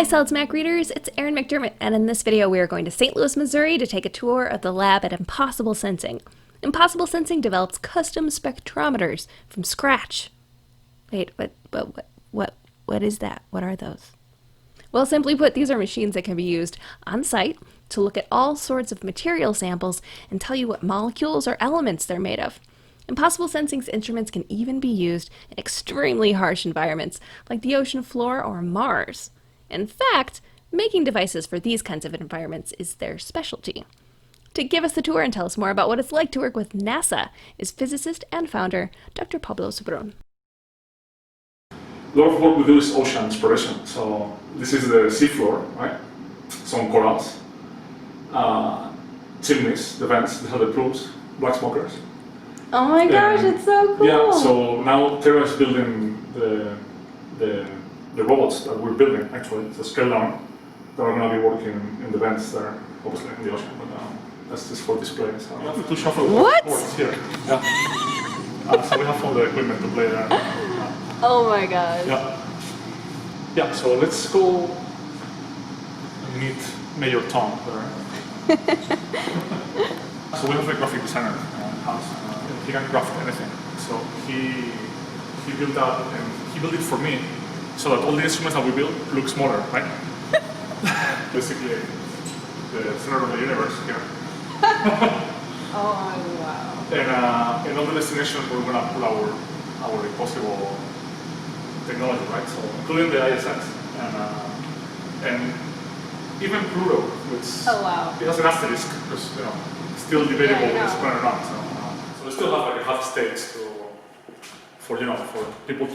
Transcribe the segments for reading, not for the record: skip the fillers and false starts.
Hi SolidSmack readers, it's Erin McDermott, and in this video we are going to St. Louis, Missouri to take a tour of the lab at Impossible Sensing. Impossible Sensing develops custom spectrometers from scratch. Wait, what is that? What are those? Well, simply put, these are machines that can be used on site to look at all sorts of material samples and tell you what molecules or elements they're made of. Impossible Sensing's instruments can even be used in extremely harsh environments like the ocean floor or Mars. In fact, making devices for these kinds of environments is their specialty. To give us the tour and tell us more about what it's like to work with NASA is physicist and founder Dr. Pablo Sobrón. A lot of work we do is ocean exploration. So this is the seafloor, right? Some corals, chimneys, the vents, the pools, black smokers. Oh my gosh, it's so cool! Yeah, so now Terra is building the robots that we're building, actually. It's a scale down that are going to be working in the vents there, obviously in the ocean, but that's just for display. So we have to shuffle boards here. Yeah. So we have all the equipment to play there. Oh my god. Yeah, so let's go and meet Mayor Tom there. So we have a graphic designer house. He can craft anything. So he built that, and he built it for me so that all the instruments that we build look smaller, right? Basically, the center of the universe here. Oh wow. And all the destinations we're going to put our possible technology, right? So including the ISS and even Pluto, which it has an asterisk because it's still debatable if it's planet or not. So we still have like a half stage for people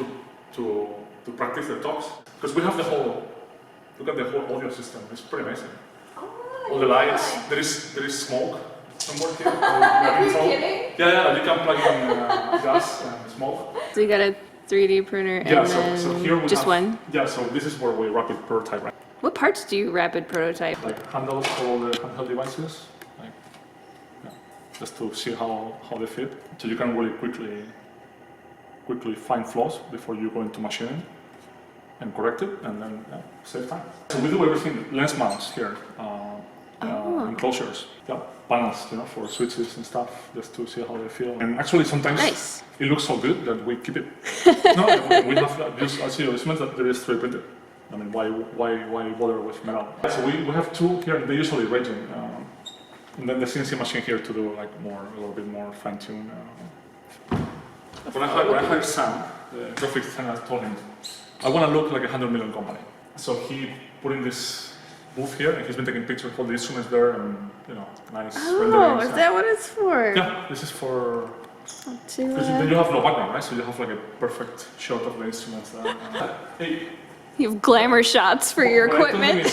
to practice their talks, because we have look at the whole audio system. It's pretty amazing. Oh, all the lights. There is smoke somewhere here. Are you kidding? Yeah, you can plug in gas and smoke. So you got a 3D printer and then so here we just have, one? Yeah, so this is where we rapid prototype, right? What parts do you rapid prototype? Like handles for all the handheld devices, just to see how they fit. So you can really quickly find flaws before you go into machining and correct it, and then save time. So we do everything, lens mounts here, enclosures, panels, for switches and stuff, just to see how they feel. And actually sometimes it looks so good that we keep it. No, we have just actually instruments that there is 3D printed. I mean, why bother with metal? So we have two here, and they usually ranging. And then the CNC machine here to do like a little bit more fine tune. When I hired Sam, the graphic designer, I told him, I want to look like a 100 million company. So he put in this booth here, and he's been taking pictures of all the instruments there, and nice renderings. Oh, is that what it's for? Yeah, this is for. Because then you have no background, right? So you have like a perfect shot of the instruments there. Hey, you have glamour shots for your equipment.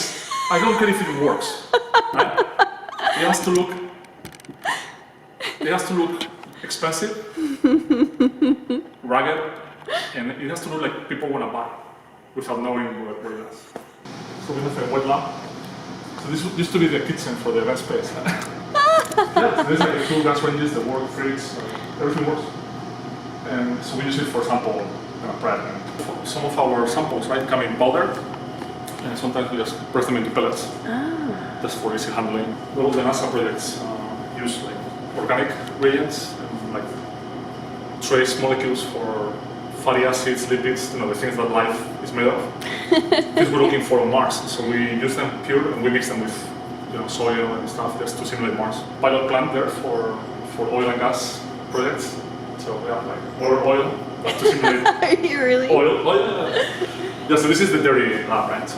I don't care if it works. Right? It has to look expensive, rugged, and it has to look like people want to buy without knowing what it is. So we have a wet lab. So this used to be the kitchen for the event space. So there's like 2 gas ranges, the work fridge, everything works. And so we use it for sample prep. And some of our samples come in powder, and sometimes we just press them into pellets. Just for easy handling. All the NASA projects use like organic reagents, and like trace molecules for fatty acids, lipids, the things that life is made of. This we're looking for on Mars, so we use them pure and we mix them with soil and stuff just to simulate Mars. Pilot plant there for oil and gas projects. So we have like oil to simulate. Are you really? Oil. Yeah. So this is the dirty lab, right?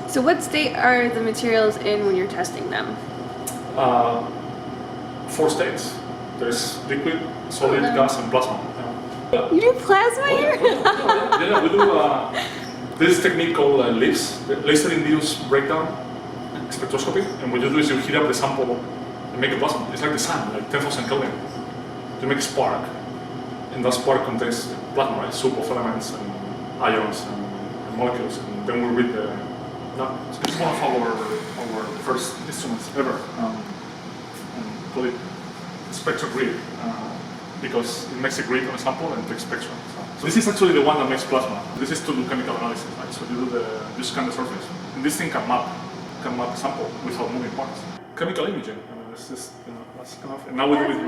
So what state are the materials in when you're testing them? 4 states. There's liquid, solid, gas, and plasma. You do plasma here? Yeah, we do this technique called LIBS, laser-induced breakdown spectroscopy. And what you do is you heat up the sample and make a plasma. It's like the sun, like 10,000 Kelvin. You make a spark, and that spark contains plasma, right? Soup of elements and ions and molecules. And then we read the. It's one of our first instruments ever. And call it spectrogrid. because it makes a grid on a sample and takes spectrum. So this is actually the one that makes plasma. This is to do chemical analysis, right? So you scan the surface, and this thing can map a sample without moving parts. Chemical imaging. I mean, it's just that's kind of. And now we do it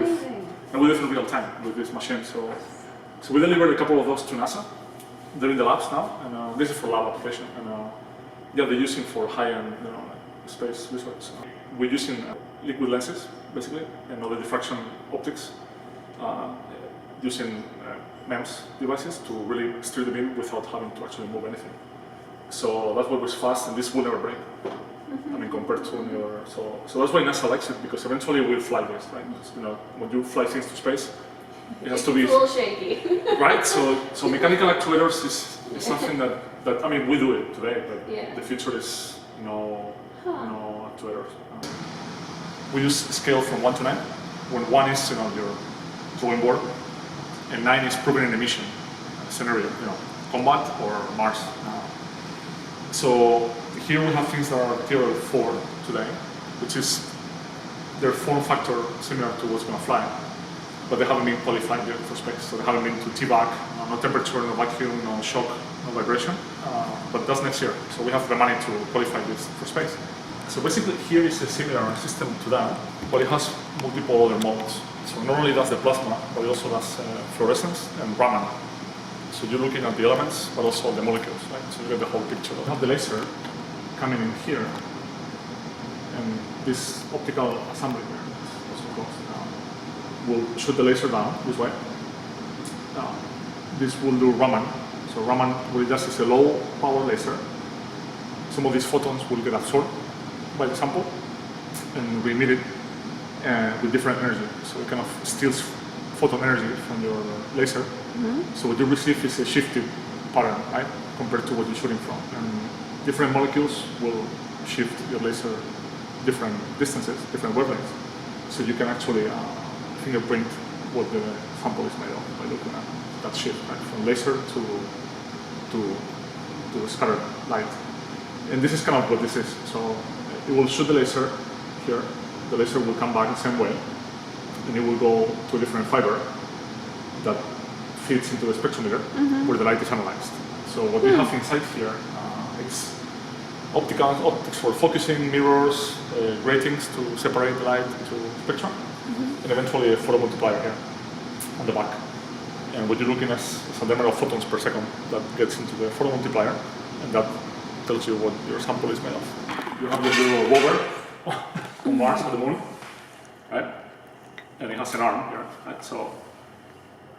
with in real time with this machine. So we delivered a couple of those to NASA. They're in the labs now, and this is for lab application. And yeah, they're using for high-end space research. We're using liquid lenses, basically, and other diffraction optics, using MEMS devices to really steer the beam without having to actually move anything. So that's what was fast, and this will never break. I mean, compared to any other. So that's why NASA likes it, because eventually we'll fly this, right? Because, when you fly things to space, it has to be a little shaky. right. So mechanical actuators is something that I mean, we do it today, but the future is no actuators. We use scale from 1 to 9, when 1 is your drawing board, and 9 is proven in a mission scenario, combat or Mars. So here we have things that are tier 4 today, which is their form factor similar to what's going to fly, but they haven't been qualified yet for space. So they haven't been to TVAC, no temperature, no vacuum, no shock, no vibration. But that's next year. So we have the money to qualify this for space. So basically here is a similar system to that, but it has multiple other modes. So not only does the plasma, but it also does fluorescence and Raman. So you're looking at the elements, but also the molecules, right? So you get the whole picture. You have the laser coming in here, and this optical assembly here, also close, will shoot the laser down this way. This will do Raman. So Raman, what it does is a low power laser. Some of these photons will get absorbed by the sample and we emit it with different energy. So it kind of steals photon energy from your laser. So what you receive is a shifted pattern, right, compared to what you're shooting from. And different molecules will shift your laser different distances, different wavelengths. So you can actually fingerprint what the sample is made of by looking at that shift, right, from laser to scattered light. And this is kind of what this is. So it will shoot the laser here. The laser will come back the same way, and it will go to a different fiber that feeds into the spectrometer where the light is analyzed. So what we have inside here is optics for focusing, mirrors, gratings to separate the light into spectrum, and eventually a photomultiplier here on the back. And what you're looking at is a number of photons per second that gets into the photomultiplier, and that tells you what your sample is made of. You have the little rover on Mars or the Moon, right? And it has an arm here, right? So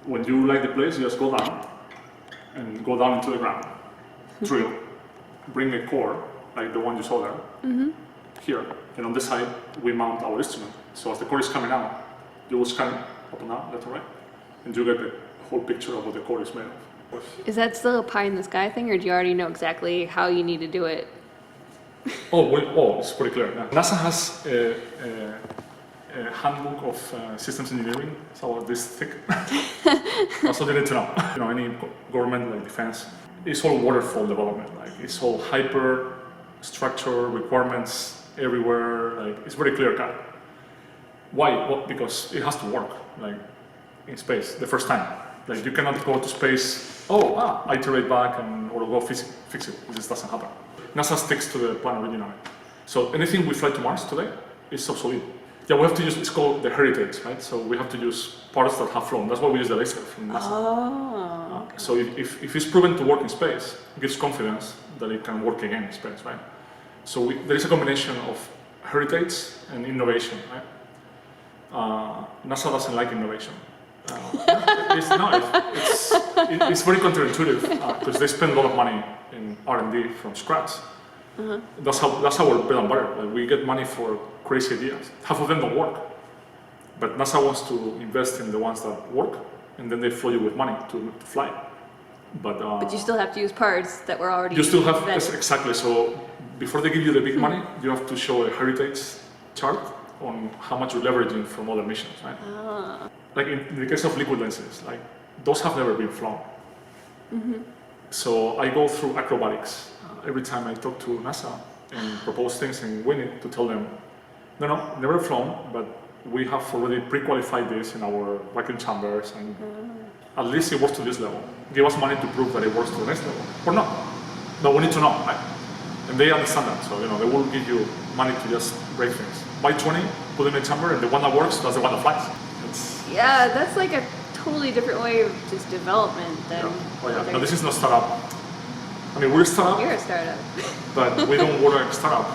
when you like the place, you just go down and go down into the ground, drill, bring a core like the one you saw there, here, and on this side we mount our instrument. So as the core is coming out, you will scan it up and down, left and right, and you get the whole picture of what the core is made of. Is that still a pie in the sky thing, or do you already know exactly how you need to do it? It's pretty clear. Yeah. NASA has a handbook of systems engineering, so this thick. That's what you need to know. Any government like defense, it's all waterfall development. Like it's all hyper structure requirements everywhere. Like it's very clear cut. Why? Well, because it has to work. Like in space, the first time. Like you cannot go to space. Iterate back or go fix it. It just doesn't happen. NASA sticks to the plan originally. So anything we fly to Mars today is obsolete. Yeah, we have to use, it's called the heritage, right? So we have to use parts that have flown. That's why we use the laser from NASA. Okay. So if it's proven to work in space, it gives confidence that it can work again in space, right? So there is a combination of heritage and innovation, right? NASA doesn't like innovation. It's very counterintuitive because they spend a lot of money in R&D from scratch. That's our bread and butter. Like, we get money for crazy ideas. Half of them don't work, but NASA wants to invest in the ones that work, and then they flow you with money to fly. But you still have to use parts that were already. You still have exactly. So before they give you the big money, you have to show a heritage chart on how much you're leveraging from other missions, right? Like in the case of liquid lenses, like those have never been flown. So I go through acrobatics every time I talk to NASA and propose things and win it to tell them, no, never flown, but we have already pre-qualified this in our vacuum chambers, and at least it works to this level. Give us money to prove that it works to the next level, or not. No, we need to know, right? And they understand that, so they will give you money to just break things. Buy 20, put them in a chamber, and the one that works, that's the one that flies. Yeah, that's like a totally different way of just development than... Oh yeah, no, this is not startup. I mean, we're a startup. You're a startup. But we don't work like a startup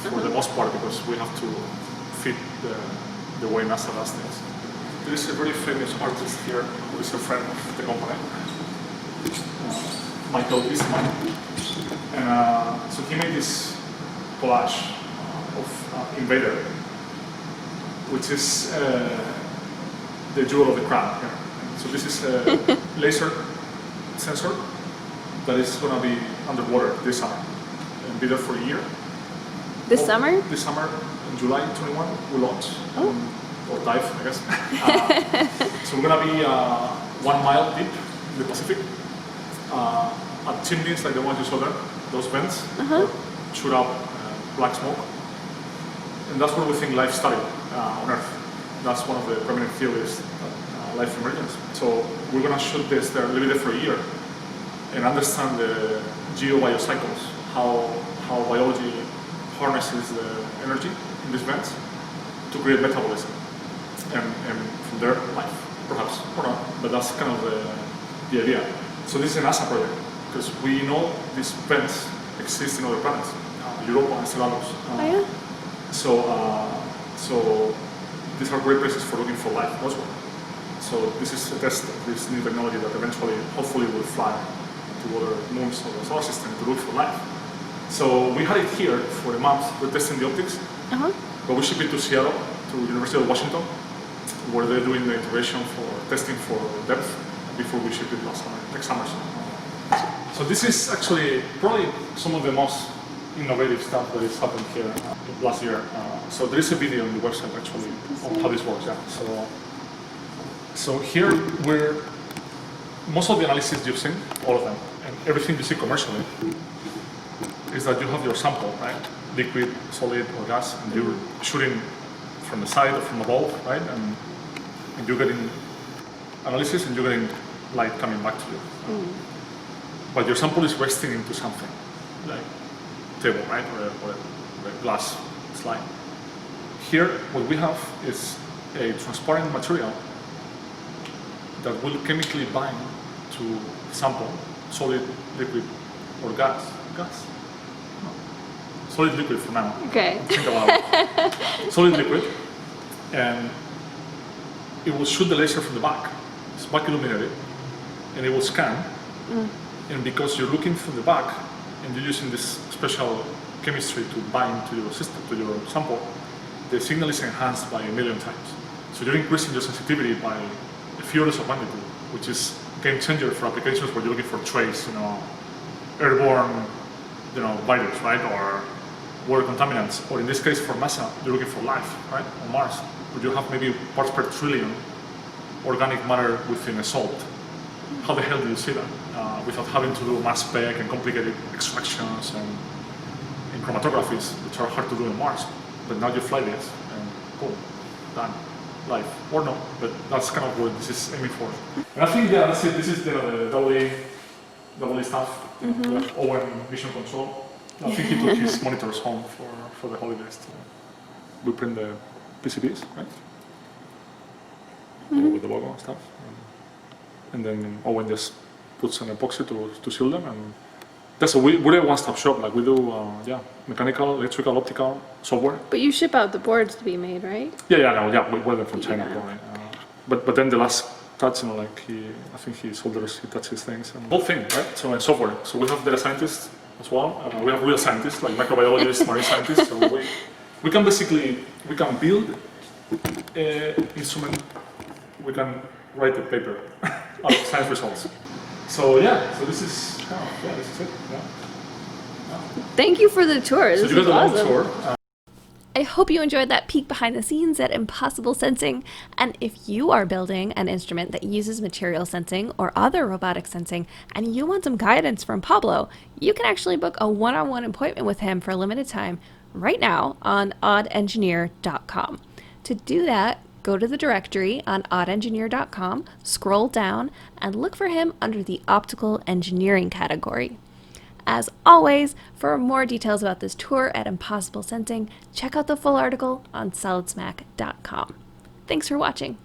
for the most part, because we have to fit the way NASA does things. There is a very famous artist here who is a friend of the company, Michael Eastman. And so he made this collage of Invader, which is the jewel of the crown here. So this is a laser sensor that is going to be underwater this summer and be there for a year. This summer? This summer, in July 21, we launch. Or dive, I guess. So we're going to be 1 mile deep in the Pacific. At chimneys like the ones you saw there, those vents shoot out black smoke. And that's where we think life started on Earth. That's one of the prominent theories that life emerges. So we're going to shoot this there, live there for a year, and understand the geobiocycles, how biology harnesses the energy in these vents to create metabolism. And from there, life, perhaps, or not, but that's kind of the idea. So this is a NASA project, because we know these vents exist in other planets, Europa and Enceladus. So these are great places for looking for life as well. So this is a test of this new technology that eventually, hopefully, will fly to other moons of the solar system to look for life. So we had it here for a month. We're testing the optics, but we shipped it to Seattle, to University of Washington, where they're doing the integration for testing for depth before we ship it next summer. So this is actually probably some of the most innovative stuff that has happened here last year. So there is a video on the website actually on how this works. Yeah. So here most of the analysis you've seen, all of them, and everything you see commercially, is that you have your sample, right? Liquid, solid, or gas, and you're shooting from the side or from above, right? And you're getting analysis and you're getting light coming back to you. But your sample is resting into something, like table, right? Or a glass slide. Here, what we have is a transparent material that will chemically bind to sample, solid, liquid, or gas. Gas? No. Solid liquid for now. Okay. Think about it. Solid liquid, and it will shoot the laser from the back. It's back illuminated, and it will scan. And because you're looking from the back, and you're using this special chemistry to bind to your system, to your sample, the signal is enhanced by 1,000,000 times. So you're increasing your sensitivity by a few orders of magnitude, which is a game changer for applications where you're looking for trace, airborne, virus, right, or water contaminants, or in this case for NASA, you're looking for life, right, on Mars, where you have maybe parts per trillion organic matter within a salt. How the hell do you see that without having to do mass spec and complicated extractions and chromatographies, which are hard to do on Mars? But now you fly this, and boom, done. Life, or no, but that's kind of what this is aiming for. And I think, that's it. This is the double A stuff. Owen Vision Control. I think he took his monitors home for the holidays. We print the PCBs, right? With the logo and stuff. And then Owen just puts an epoxy to seal them. And that's we're a one-stop shop. Like we do, mechanical, electrical, optical, software. But you ship out the boards to be made, right? We order them from China, probably. But then the last touch, I think he solders, he touches things, and the whole thing, right? So software. So we have data scientists as well. We have real scientists, like microbiologists, marine scientists. So we can build an instrument. We can write a paper out of science results. So this is it. Thank you for the tour. So you got a long tour. I hope you enjoyed that peek behind the scenes at Impossible Sensing. And if you are building an instrument that uses material sensing or other robotic sensing, and you want some guidance from Pablo, you can actually book a one-on-one appointment with him for a limited time right now on oddengineer.com. To do that, go to the directory on oddengineer.com, scroll down, and look for him under the optical engineering category. As always, for more details about this tour at Impossible Sensing, check out the full article on SolidSmack.com. Thanks for watching.